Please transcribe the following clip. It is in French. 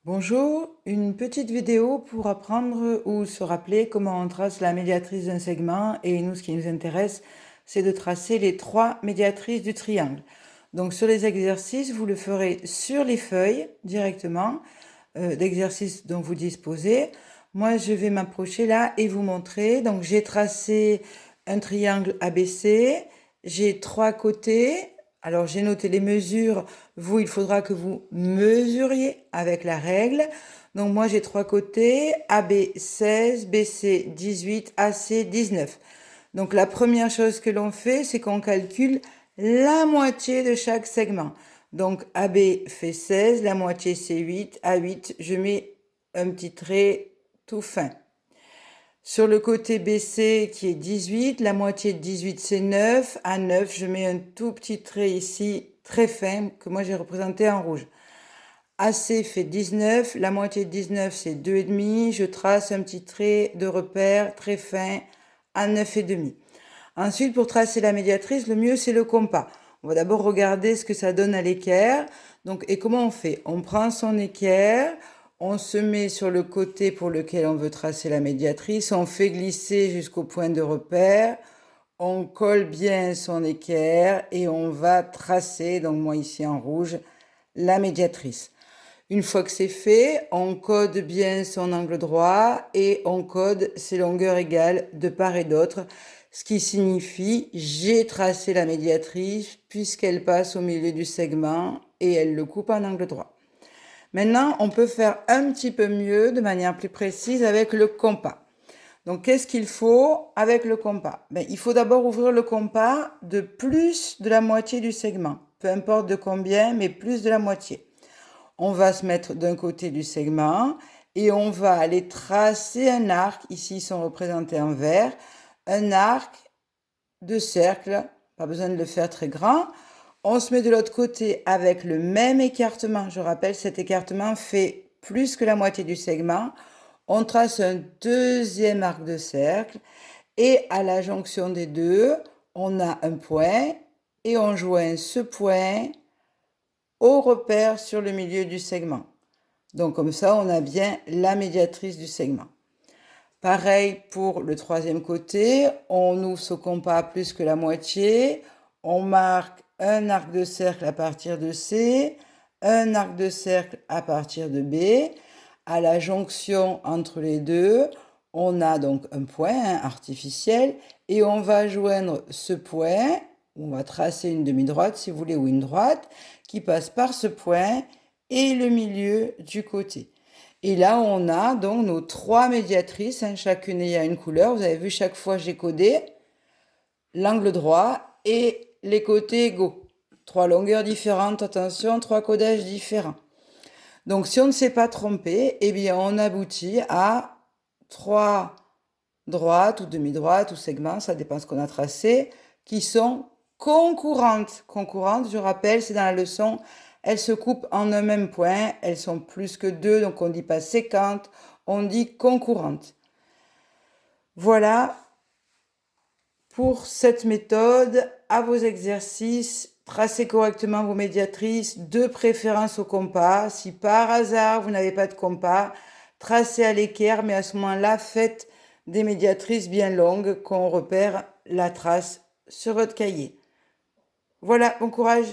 Bonjour, une petite vidéo pour apprendre ou se rappeler comment on trace la médiatrice d'un segment et nous ce qui nous intéresse c'est de tracer les trois médiatrices du triangle. Donc sur les exercices vous le ferez sur les feuilles directement d'exercices dont vous disposez. Moi je vais m'approcher là et vous montrer. Donc j'ai tracé un triangle ABC, j'ai trois côtés. Alors j'ai noté les mesures, vous il faudra que vous mesuriez avec la règle. Donc moi j'ai trois côtés, AB 16, BC 18, AC 19. Donc la première chose que l'on fait c'est qu'on calcule la moitié de chaque segment. Donc AB fait 16, la moitié c'est 8, à 8 je mets un petit trait tout fin. Sur le côté BC qui est 18, la moitié de 18 c'est 9. À 9, je mets un tout petit trait ici, très fin, que moi j'ai représenté en rouge. AC fait 19, la moitié de 19 c'est 2,5. Je trace un petit trait de repère très fin à 9,5. Ensuite, pour tracer la médiatrice, le mieux c'est le compas. On va d'abord regarder ce que ça donne à l'équerre. Donc, et comment on fait? On prend son équerre, on se met sur le côté pour lequel on veut tracer la médiatrice, on fait glisser jusqu'au point de repère, on colle bien son équerre et on va tracer, donc moi ici en rouge, la médiatrice. Une fois que c'est fait, on code bien son angle droit et on code ses longueurs égales de part et d'autre, ce qui signifie j'ai tracé la médiatrice puisqu'elle passe au milieu du segment et elle le coupe en angle droit. Maintenant, on peut faire un petit peu mieux, de manière plus précise, avec le compas. Donc, qu'est-ce qu'il faut avec le compas? Il faut d'abord ouvrir le compas de plus de la moitié du segment. Peu importe de combien, mais plus de la moitié. On va se mettre d'un côté du segment et on va aller tracer un arc. Ici, ils sont représentés en vert. Un arc de cercle. Pas besoin de le faire très grand. On se met de l'autre côté avec le même écartement. Je rappelle, cet écartement fait plus que la moitié du segment. On trace un deuxième arc de cercle et à la jonction des deux, on a un point et on joint ce point au repère sur le milieu du segment. Donc comme ça, on a bien la médiatrice du segment. Pareil pour le troisième côté, on ouvre ce compas à plus que la moitié, on marque un arc de cercle à partir de C, un arc de cercle à partir de B. À la jonction entre les deux, on a donc un point artificiel et on va joindre ce point, on va tracer une demi-droite si vous voulez ou une droite, qui passe par ce point et le milieu du côté. Et là, on a donc nos trois médiatrices, chacune ayant une couleur. Vous avez vu, chaque fois, j'ai codé l'angle droit et les côtés égaux. Trois longueurs différentes, attention, trois codages différents. Donc, si on ne s'est pas trompé, eh bien, on aboutit à trois droites ou demi-droites ou segments, ça dépend ce qu'on a tracé, qui sont concurrentes. Concurrentes, je rappelle, c'est dans la leçon, elles se coupent en un même point, elles sont plus que deux, donc on ne dit pas séquentes, on dit concurrentes. Voilà pour cette méthode. À vos exercices, tracez correctement vos médiatrices, de préférence au compas. Si par hasard vous n'avez pas de compas, tracez à l'équerre, mais à ce moment-là, faites des médiatrices bien longues qu'on repère la trace sur votre cahier. Voilà, bon courage!